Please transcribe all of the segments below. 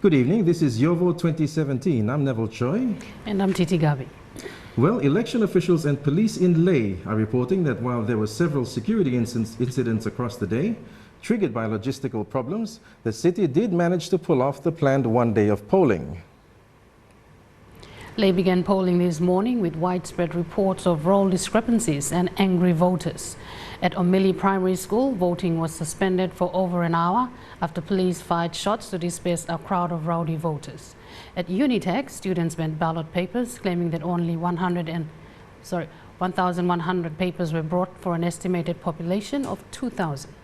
Good evening, this is Your Vote 2017. I'm Neville Choi. And I'm Titi Gabi. Well, election officials and police in Leigh are reporting that while there were several security incidents across the day, triggered by logistical problems, the city did manage to pull off the planned one day of polling. Leigh began polling this morning with widespread reports of roll discrepancies and angry voters. At O'Malley Primary School, voting was suspended for over an hour after police fired shots to disperse a crowd of rowdy voters. At Unitec, students bent ballot papers, claiming that only 1,100 papers were brought for an estimated population of 2,000.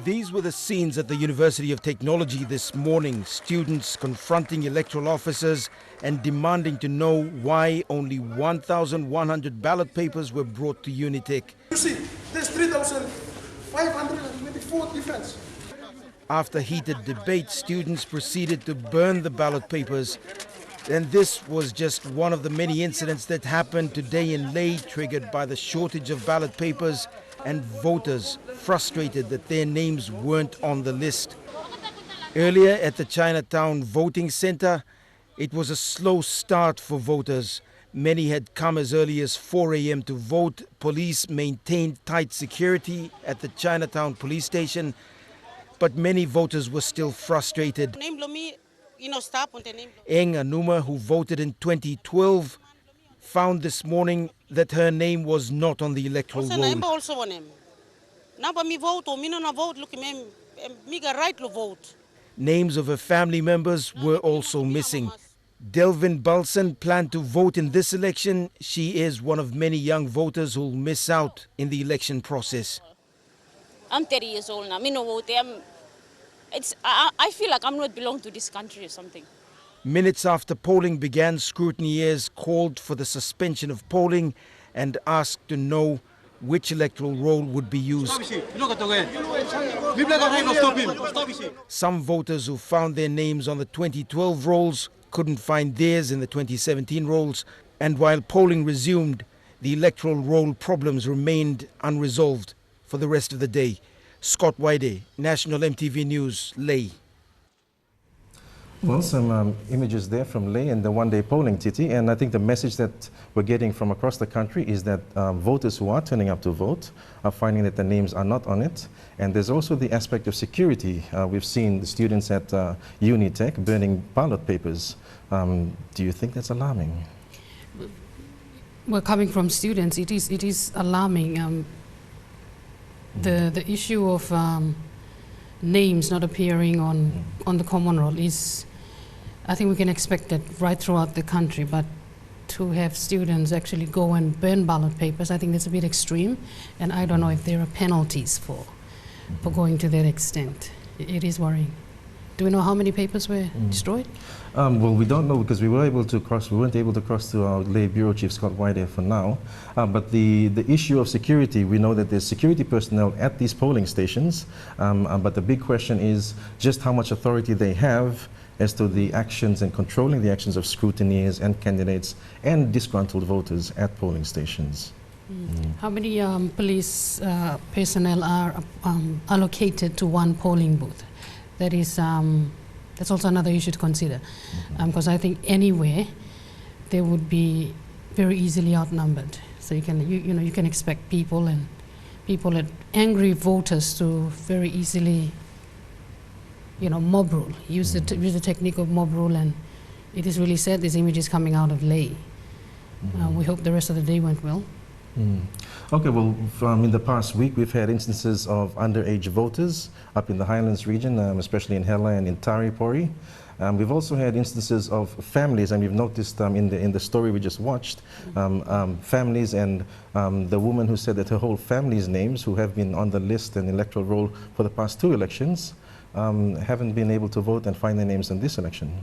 These were the scenes at the University of Technology this morning, students confronting electoral officers and demanding to know why only 1,100 ballot papers were brought to Unitec. You see, there's 3,524 difference. After heated debate, students proceeded to burn the ballot papers. And this was just one of the many incidents that happened today in Leigh, triggered by the shortage of ballot papers and voters frustrated that their names weren't on the list. Earlier at the Chinatown voting center, it was a slow start for voters. Many had come as early as 4 a.m. to vote. Police maintained tight security at the Chinatown police station, but many voters were still frustrated. Eng Anuma, who voted in 2012, found this morning that her name was not on the electoral roll. Names of her family members were also missing. Delvin Balson planned to vote in this election. She is one of many young voters who will miss out in the election process. I'm 30 years old now. I feel like I'm not belong to this country or something. Minutes after polling began, scrutineers called for the suspension of polling and asked to know which electoral roll would be used. Some voters who found their names on the 2012 rolls couldn't find theirs in the 2017 rolls, and while polling resumed, the electoral roll problems remained unresolved for the rest of the day. Scott Wide, National MTV News, Leigh. Well, some images there from Leigh and the one-day polling, Titi, and I think the message that we're getting from across the country is that voters who are turning up to vote are finding that their names are not on it. And there's also the aspect of security. We've seen the students at Unitec burning ballot papers. Do you think that's alarming? Well, coming from students, it is alarming. The issue of names not appearing on the common roll is, I think we can expect that right throughout the country, but to have students actually go and burn ballot papers, I think that's a bit extreme, and I don't know if there are penalties for going to that extent. It is worrying. Do we know how many papers were destroyed? Well, we don't know because we weren't able to cross to our Leigh Bureau Chief Scott Whitehead for now. But the issue of security, we know that there's security personnel at these polling stations. But the big question is just how much authority they have as to the actions and controlling the actions of scrutineers and candidates and disgruntled voters at polling stations. How many police personnel are allocated to one polling booth? That is, that's also another issue to consider, because I think anywhere they would be very easily outnumbered. So you can expect people and angry voters to very easily, mob rule. Use the technique of mob rule, and it is really sad. This image is coming out of Leigh. We hope the rest of the day went well. Okay, well, in the past week, we've had instances of underage voters up in the Highlands region, especially in Hela and in Taripori. We've also had instances of families, and we've noticed in the story we just watched, families and the woman who said that her whole family's names, who have been on the list and electoral roll for the past 2 elections, haven't been able to vote and find their names in this election.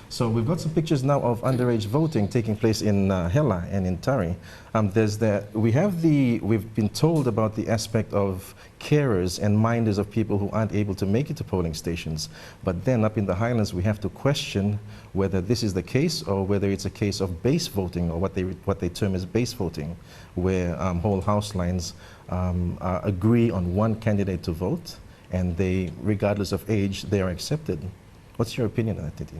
So we've got some pictures now of underage voting taking place in Hela and in Tari. We've been told about the aspect of carers and minders of people who aren't able to make it to polling stations. But then up in the Highlands, we have to question whether this is the case or whether it's a case of base voting, or what they term as base voting, where whole house lines agree on one candidate to vote, and they, regardless of age, they are accepted. What's your opinion on that, Titi?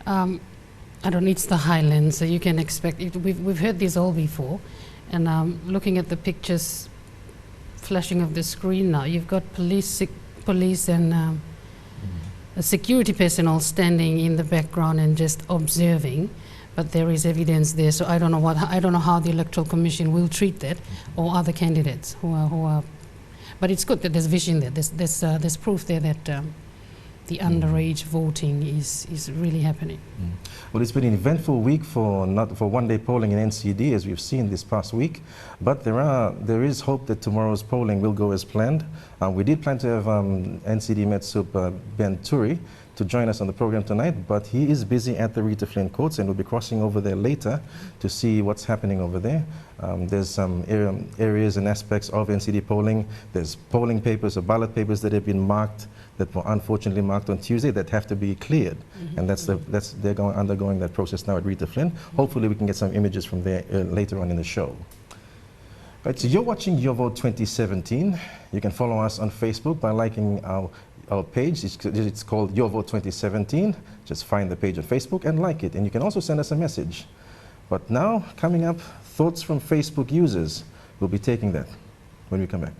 I don't know, it's the Highlands, so you can expect it. We've heard this all before, and looking at the pictures flashing of the screen now, you've got police and security personnel standing in the background and just observing, but there is evidence there. So I don't know how the Electoral Commission will treat that, or other candidates who are. But it's good that there's vision there. There's proof there that the underage voting is really happening. Well, it's been an eventful week for one-day polling in NCD, as we've seen this past week. But there is hope that tomorrow's polling will go as planned. We did plan to have NCD Metsup Ben Turi to join us on the program tonight, but he is busy at the Rita Flynn courts and will be crossing over there later to see what's happening over there. There's some areas and aspects of NCD polling. There's polling papers or ballot papers that have been marked, that were unfortunately marked on Tuesday, that have to be cleared. And they're undergoing that process now at Rita Flynn. Hopefully we can get some images from there later on in the show. Right, so you're watching Your Vote 2017. You can follow us on Facebook by liking our page. It's called Your Vote 2017. Just find the page on Facebook and like it. And you can also send us a message. But now, coming up, thoughts from Facebook users. We'll be taking that when we come back.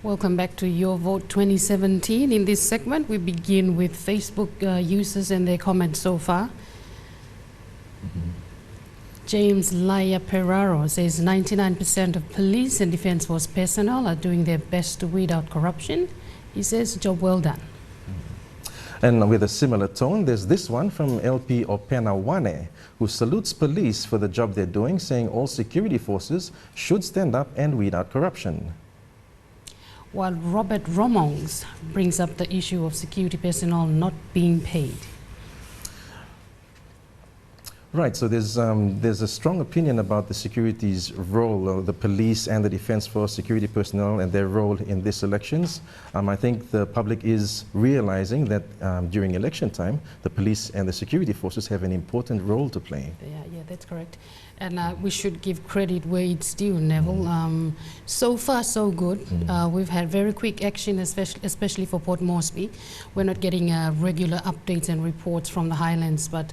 Welcome back to Your Vote 2017. In this segment, we begin with Facebook users and their comments so far. James Laya Peraro says 99% of police and defense force personnel are doing their best to weed out corruption. He says, job well done. And with a similar tone, there's this one from LP Opena Wane, who salutes police for the job they're doing, saying all security forces should stand up and weed out corruption. While Robert Romongs brings up the issue of security personnel not being paid. Right, so there's a strong opinion about the security's role, the police and the defense force security personnel and their role in these elections. I think the public is realizing that during election time, the police and the security forces have an important role to play. Yeah, that's correct. And we should give credit where it's due, Neville. So far, so good. We've had very quick action, especially for Port Moresby. We're not getting regular updates and reports from the Highlands, but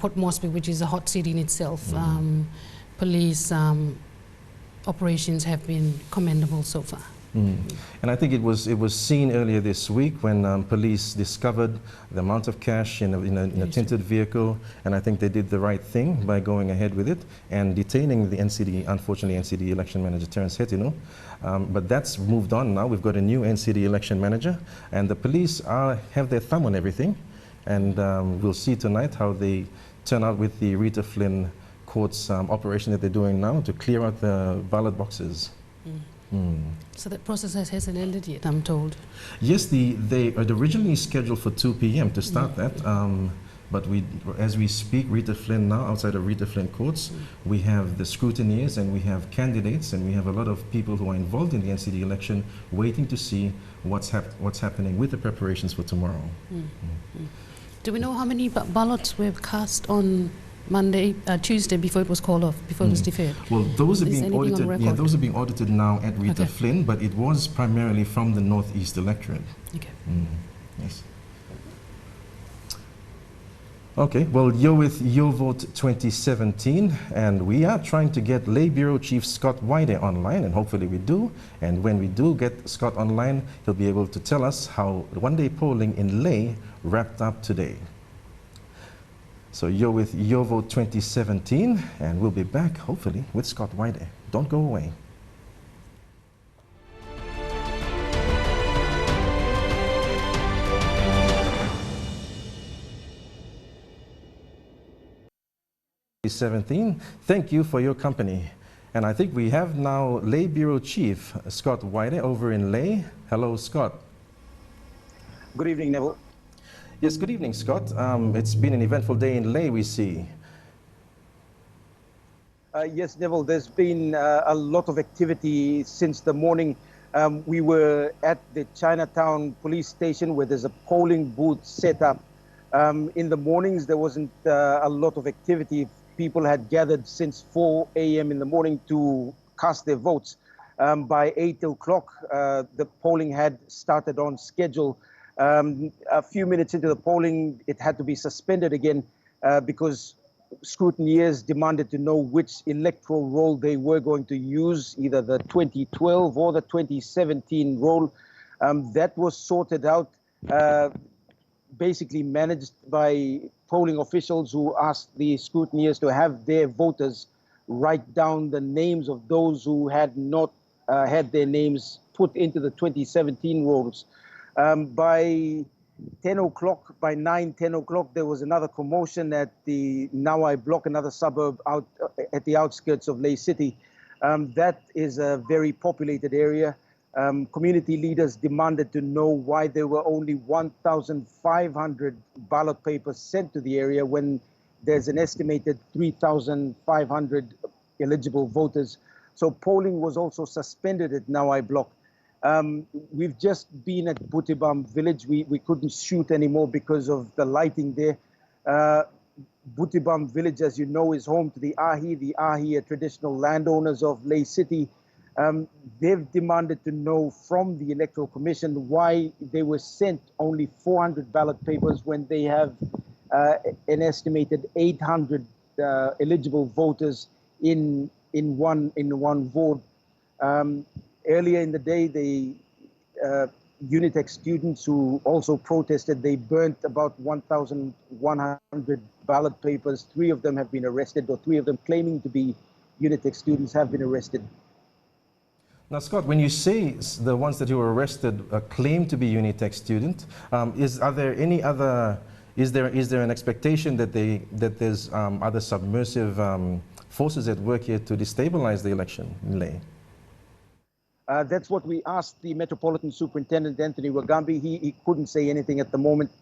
Port Moresby, which is a hot city in itself, police operations have been commendable so far. And I think it was seen earlier this week when police discovered the amount of cash in a tinted vehicle, and I think they did the right thing by going ahead with it and detaining the NCD, unfortunately NCD election manager Terence Hetinu. But that's moved on now. We've got a new NCD election manager, and the police have their thumb on everything, and we'll see tonight how they turn out with the Rita Flynn court's operation that they're doing now to clear out the ballot boxes. So that process hasn't ended yet, I'm told. Yes, they had originally scheduled for 2 p.m. to start that, but as we speak, Rita Flynn now, outside of Rita Flynn courts, we have the scrutineers and we have candidates and we have a lot of people who are involved in the NCD election waiting to see what's happening with the preparations for tomorrow. Do we know how many ballots were cast on Tuesday before it was called off, before it was deferred? Well, those are being audited. Yeah, those are being audited now at Rita Flynn, but it was primarily from the Northeast electorate. Okay. Yes. Okay. Well, you're with Your Vote 2017, and we are trying to get Leigh Bureau Chief Scott Wyde online, and hopefully we do. And when we do get Scott online, he'll be able to tell us how one-day polling in Leigh wrapped up today. So you're with Your Vote 2017, and we'll be back, hopefully, with Scott Wyde. Don't go away. Thank you for your company. And I think we have now Leigh Bureau Chief Scott Wyde over in Leigh. Hello, Scott. Good evening, Neville. Yes, good evening, Scott. It's been an eventful day in Leigh, we see. Yes, Neville, there's been a lot of activity since the morning. We were at the Chinatown police station where there's a polling booth set up In the mornings, there wasn't a lot of activity. People had gathered since 4 a.m. in the morning to cast their votes. By 8 o'clock, the polling had started on schedule. A few minutes into the polling, it had to be suspended again because scrutineers demanded to know which electoral roll they were going to use, either the 2012 or the 2017 roll. That was sorted out, basically managed by polling officials who asked the scrutineers to have their voters write down the names of those who had not had their names put into the 2017 rolls. By 10 o'clock, by 10 o'clock, there was another commotion at the Nawai block, another suburb out at the outskirts of Leigh City. That is a very populated area. Community leaders demanded to know why there were only 1,500 ballot papers sent to the area when there's an estimated 3,500 eligible voters. So polling was also suspended at Nawai block. We've just been at Butibam village. We couldn't shoot anymore because of the lighting there. Butibam village, as you know, is home to the Ahi. The Ahi are traditional landowners of Leigh City. They've demanded to know from the Electoral Commission why they were sent only 400 ballot papers when they have an estimated 800 eligible voters in one vote. Earlier in the day, the Unitec students who also protested, they burnt about 1,100 ballot papers. 3 of them have been arrested, or 3 of them claiming to be Unitec students have been arrested. Now, Scott, when you say the ones that you were arrested claim to be Unitec student, is there an expectation that there's other subversive forces at work here to destabilize the election in Leigh? That's what we asked the Metropolitan Superintendent, Anthony Wagambi. He couldn't say anything at the moment.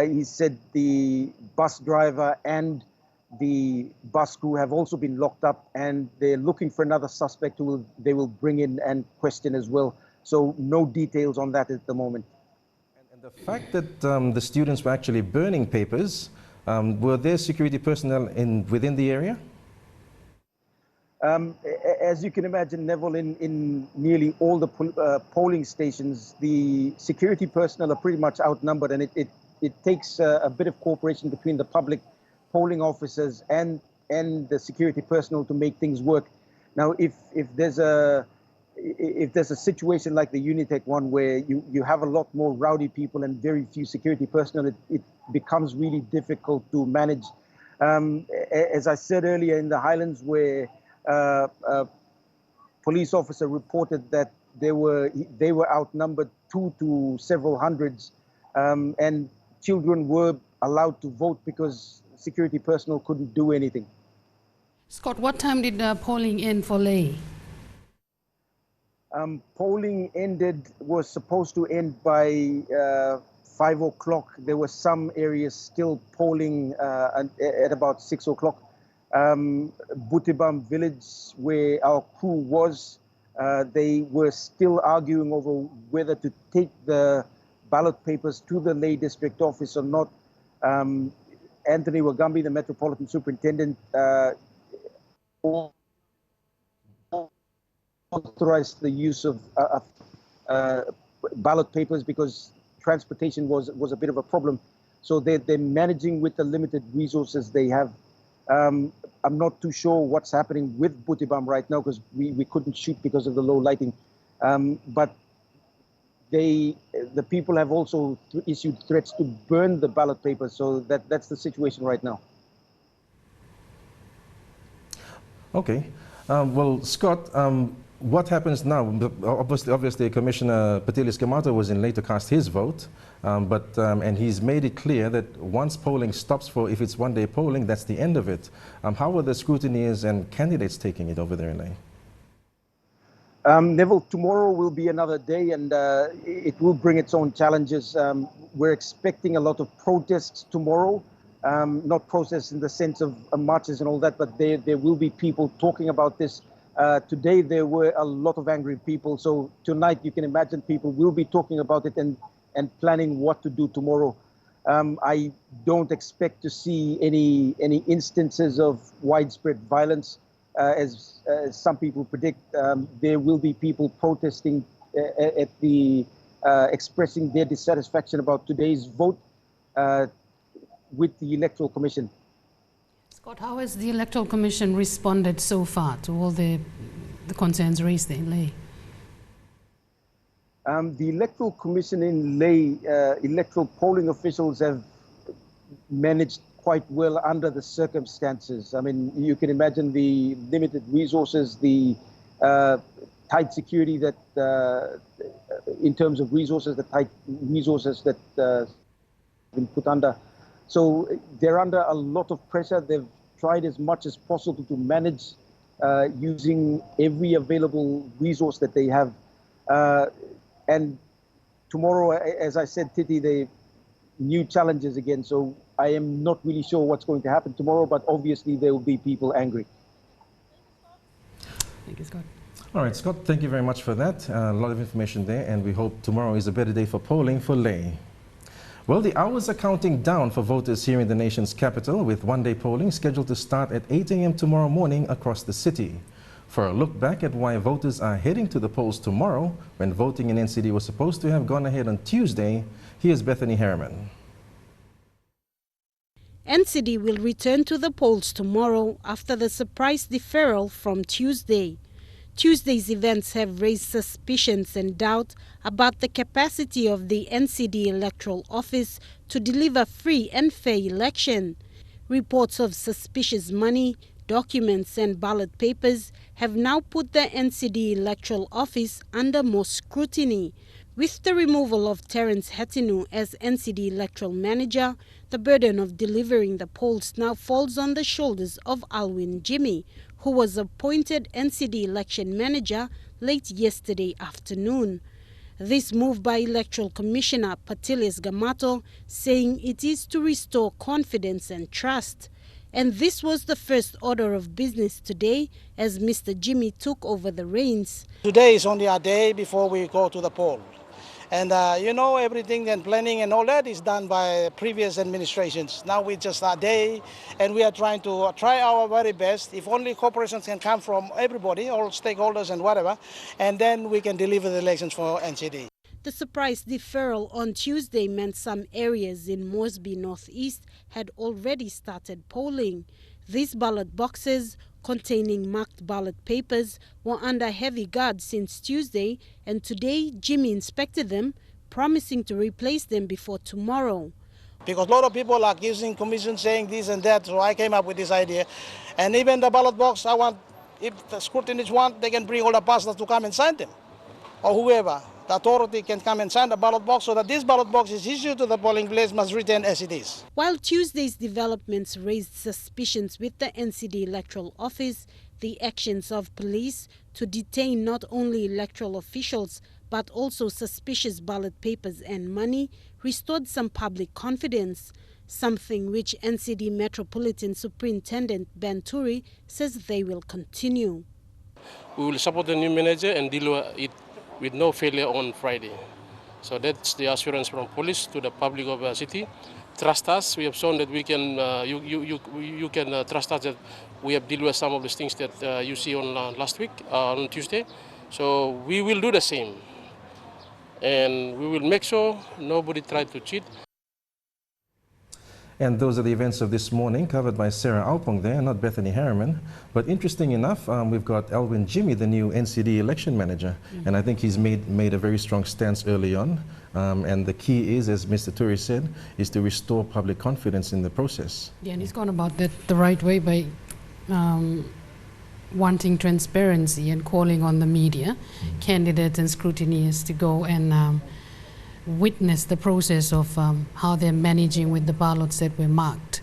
He said the bus driver and the bus crew have also been locked up, and they're looking for another suspect who they will bring in and question as well. So no details on that at the moment. And the fact that the students were actually burning papers, were there security personnel within the area? As you can imagine, Neville, in nearly all the polling stations, the security personnel are pretty much outnumbered, and it takes a bit of cooperation between the public polling officers and the security personnel to make things work. Now, if there's a situation like the Unitec one where you have a lot more rowdy people and very few security personnel, it becomes really difficult to manage. As I said earlier, in the Highlands, where a police officer reported that they were outnumbered 2 to several hundreds, and children were allowed to vote because security personnel couldn't do anything. Scott, what time did polling end for Leigh? Polling was supposed to end by 5 o'clock. There were some areas still polling at about 6 o'clock. Butibam village, where our crew was, they were still arguing over whether to take the ballot papers to the Leigh district office or not. Anthony Wagambi, the Metropolitan Superintendent, authorized the use of ballot papers because transportation was a bit of a problem. So they're managing with the limited resources they have. I'm not too sure what's happening with Butibam right now because we couldn't shoot because of the low lighting. But the people have also issued threats to burn the ballot papers, so that's the situation right now. Okay. Well, Scott, what happens now? Obviously, Commissioner Patilis Kamato was in late to cast his vote, and he's made it clear that once polling stops if it's one-day polling, that's the end of it. How are the scrutineers and candidates taking it over there in Leigh? Neville, tomorrow will be another day, and it will bring its own challenges. We're expecting a lot of protests tomorrow. Not protests in the sense of marches and all that, but there will be people talking about this. Today there were a lot of angry people, so tonight you can imagine people will be talking about it and planning what to do tomorrow. I don't expect to see any instances of widespread violence, as some people predict. There will be people protesting at the expressing their dissatisfaction about today's vote with the Electoral Commission. Scott, how has the Electoral Commission responded so far to all the concerns raised in Leigh? The Electoral Commission in Leigh, electoral polling officials have managed quite well under the circumstances. I mean, you can imagine the limited resources, the tight security that, in terms of resources, the tight resources that have been put under. So they're under a lot of pressure. They've tried as much as possible to manage using every available resource that they have. And tomorrow, as I said, Titi, the new challenges again. So I am not really sure what's going to happen tomorrow, but obviously there will be people angry. Thank you, Scott. All right, Scott, thank you very much for that. A lot of information there, and we hope tomorrow is a better day for polling for Leigh. Well, the hours are counting down for voters here in the nation's capital, with one-day polling scheduled to start at 8 a.m. tomorrow morning across the city. For a look back at why voters are heading to the polls tomorrow, when voting in NCD was supposed to have gone ahead on Tuesday, here's Bethany Harriman. NCD will return to the polls tomorrow after the surprise deferral from Tuesday. Tuesday's events have raised suspicions and doubt about the capacity of the NCD Electoral Office to deliver free and fair election. Reports of suspicious money, documents and ballot papers have now put the NCD Electoral Office under more scrutiny. With the removal of Terence Hetinu as NCD Electoral Manager, the burden of delivering the polls now falls on the shoulders of Alwin Jimmy, who was appointed NCD Election Manager late yesterday afternoon. This move by Electoral Commissioner Patiles Gamato, saying it is to restore confidence and trust. And this was the first order of business today as Mr. Jimmy took over the reins. Today is only a day before we go to the poll. And you know, everything and planning and all that is done by previous administrations. Now we just a day, and we are trying to try our very best. If only corporations can come from everybody, all stakeholders and whatever, and then we can deliver the elections for NCD. The surprise deferral on Tuesday meant some areas in Moresby Northeast had already started polling. These ballot boxes, containing marked ballot papers, were under heavy guard since Tuesday, and today Jimmy inspected them, promising to replace them before tomorrow. Because a lot of people are accusing commission saying this and that, so I came up with this idea. And even the ballot box, I want, if the scrutineers want, they can bring all the pastors to come and sign them, or whoever. The authority can come and sign the ballot box so that this ballot box is issued to the polling place must return as it is. While Tuesday's developments raised suspicions with the NCD Electoral Office, the actions of police to detain not only electoral officials but also suspicious ballot papers and money restored some public confidence, something which NCD Metropolitan Superintendent Ben Turi says they will continue. We will support the new manager and deal with it with no failure on Friday. So that's the assurance from police to the public of the city. Trust us. We have shown that we can. You can trust us that we have dealt with some of the things that you see on last week on Tuesday. So we will do the same, and we will make sure nobody tried to cheat. And those are the events of this morning, covered by Sarah Alpong there, not Bethany Harriman. But interesting enough, we've got Alwin Jimmy, the new NCD election manager. And I think he's made a very strong stance early on. And the key is, as Mr. Turi said, is to restore public confidence in the process. Yeah, and he's gone about that the right way by wanting transparency and calling on the media, candidates and scrutineers to go and witness the process of how they're managing with the ballots that were marked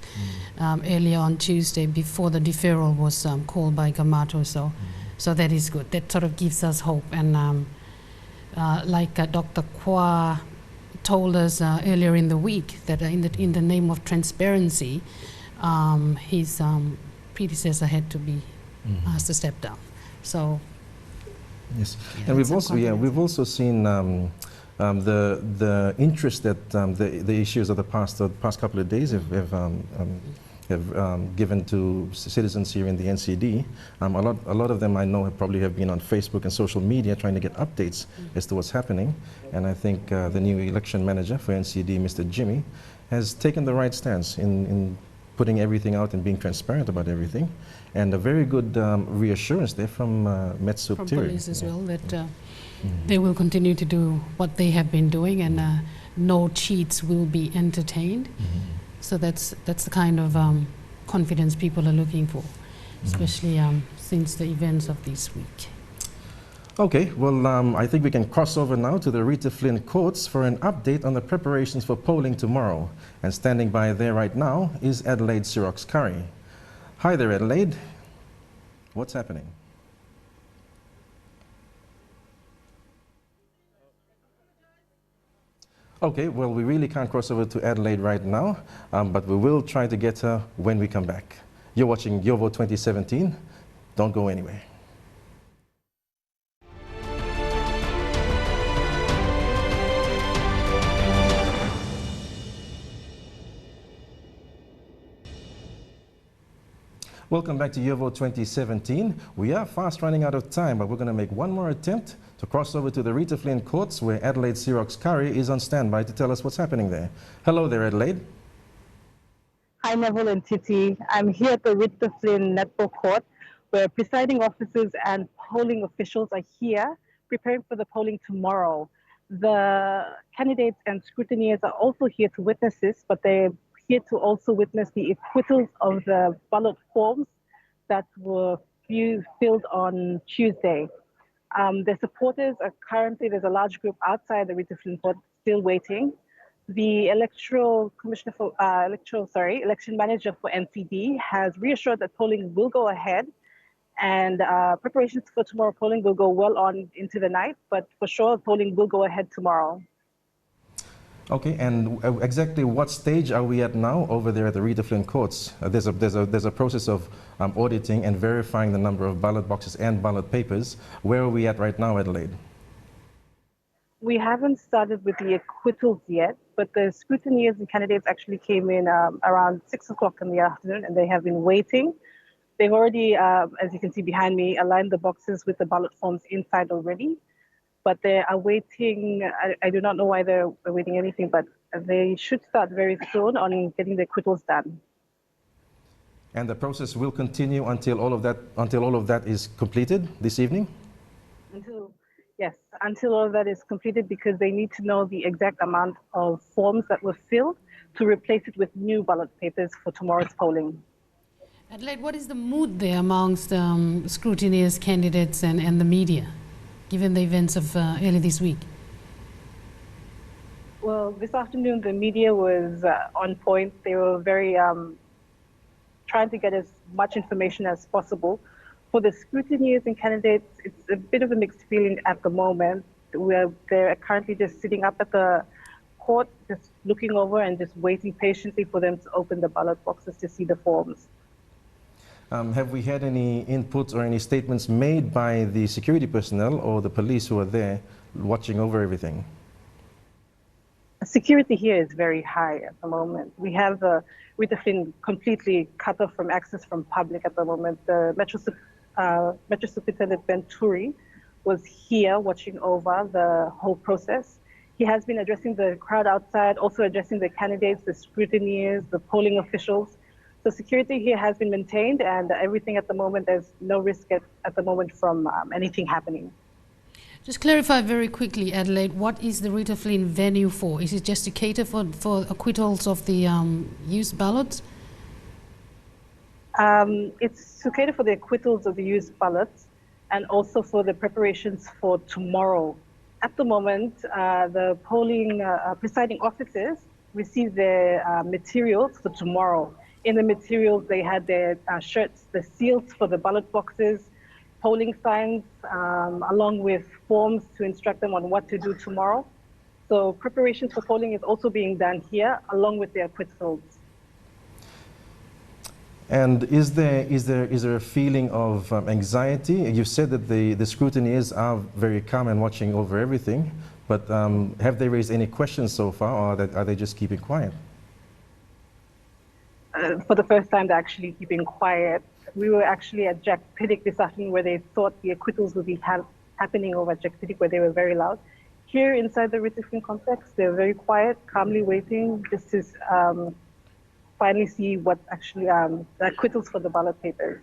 earlier on Tuesday before the deferral was called by Gamato. So that is good. That sort of gives us hope. And like Dr. Kwa told us earlier in the week, that in the name of transparency, his predecessor had to be asked to step down. So yes, yeah, and we've also seen The interest that the issues of the past couple of days have given to citizens here in the NCD. A lot of them I know probably have been on Facebook and social media trying to get updates as to what's happening. And I think the new election manager for NCD, Mr. Jimmy, has taken the right stance in putting everything out and being transparent about everything. And a very good reassurance there from Metsup From Thierry. police as well, that they will continue to do what they have been doing, and no cheats will be entertained. So that's the kind of confidence people are looking for, especially since the events of this week. Okay, well, I think we can cross over now to the Rita Flynn courts for an update on the preparations for polling tomorrow. And standing by there right now is Adelaide Xerox Curry. Hi there, Adelaide. What's happening? Okay, well, we really can't cross over to Adelaide right now, but we will try to get her when we come back. You're watching Your Vote 2017. Don't go anywhere. Welcome back to Your Vote 2017. We are fast running out of time, but we're going to make one more attempt to cross over to the Rita Flynn courts, where Adelaide Xerox Curry is on standby to tell us what's happening there. Hello there, Adelaide. Hi, Neville and Titi. I'm here at the Rita Flynn Netball Court, where presiding officers and polling officials are here preparing for the polling tomorrow. The candidates and scrutineers are also here to witness this, but they're here to also witness the acquittals of the ballot forms that were filled on Tuesday. The supporters are currently, there's a large group outside the Rita Flynn court still waiting. The Electoral Commissioner for, Election Manager for NCD has reassured that polling will go ahead, and preparations for tomorrow polling will go well on into the night, but for sure polling will go ahead tomorrow. Okay, and exactly what stage are we at now over there at the Rita Flynn courts? There's a process of auditing and verifying the number of ballot boxes and ballot papers. Where are we at right now, Adelaide? We haven't started with the acquittals yet, but the scrutineers and candidates actually came in around 6 o'clock in the afternoon, and they have been waiting. They've already, as you can see behind me, aligned the boxes with the ballot forms inside already. But they are waiting. I do not know why they're waiting anything, but they should start very soon on getting the acquittals done. And the process will continue until all of that is completed this evening? Until all of that is completed, because they need to know the exact amount of forms that were filled to replace it with new ballot papers for tomorrow's polling. Adelaide, what is the mood there amongst scrutineers, candidates, and the media, given the events of early this week? Well, this afternoon the media was on point. They were very trying to get as much information as possible. For the scrutineers and candidates, it's a bit of a mixed feeling at the moment. They're currently just sitting up at the court, just looking over and just waiting patiently for them to open the ballot boxes to see the forms. Have we had any inputs or any statements made by the security personnel or the police who are there watching over everything? Security here is very high at the moment. We have Rita Flynn completely cut off from access from public at the moment. The Metro Superintendent Ben Turi was here watching over the whole process. He has been addressing the crowd outside, also addressing the candidates, the scrutineers, the polling officials. So security here has been maintained, and everything at the moment, there's no risk at the moment from anything happening. Just clarify very quickly, Adelaide, what is the Rita Flynn venue for? Is it just to cater for acquittals of the used ballots? It's to cater for the acquittals of the used ballots and also for the preparations for tomorrow. At the moment, the polling presiding officers receive their materials for tomorrow. In the materials, they had their shirts, the seals for the ballot boxes, polling signs, along with forms to instruct them on what to do tomorrow. So preparations for polling is also being done here, along with the acquittals. And is there a feeling of anxiety? You said that the scrutineers are very calm and watching over everything, But have they raised any questions so far, or are they just keeping quiet? For the first time, they're actually keeping quiet. We were actually at Jack Piddick this afternoon where they thought the acquittals would be happening over at Jack Piddick, where they were very loud. Here inside the Rita Flynn complex, they're very quiet, calmly waiting just to finally see what actually the acquittals for the ballot papers.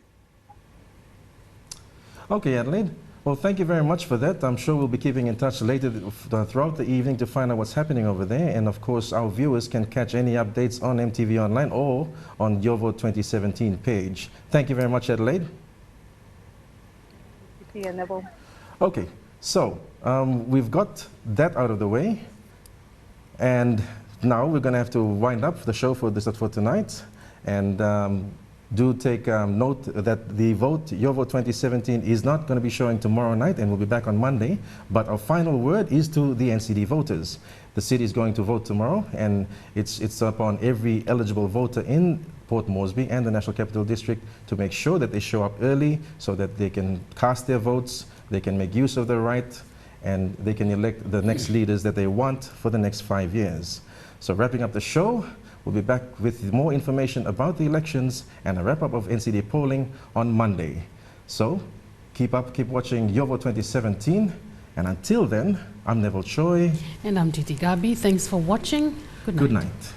Okay, Adelaide. Well, thank you very much for that. I'm sure we'll be keeping in touch later throughout the evening to find out what's happening over there. And of course, our viewers can catch any updates on MTV Online or on YourVote2017 page. Thank you very much, Adelaide. Yeah, Neville. Okay, so we've got that out of the way. And now we're going to have to wind up the show for tonight. And do take note that the vote, YourVote2017, is not going to be showing tomorrow night, and we'll be back on Monday. But our final word is to the NCD voters. The city is going to vote tomorrow, and it's upon every eligible voter in Port Moresby and the National Capital District to make sure that they show up early so that they can cast their votes, they can make use of their right, and they can elect the next leaders that they want for the next 5 years. So wrapping up the show, we'll be back with more information about the elections and a wrap-up of NCD polling on Monday. So keep watching YourVote2017. And until then, I'm Neville Choi. And I'm Titi Gabi. Thanks for watching. Good night. Good night.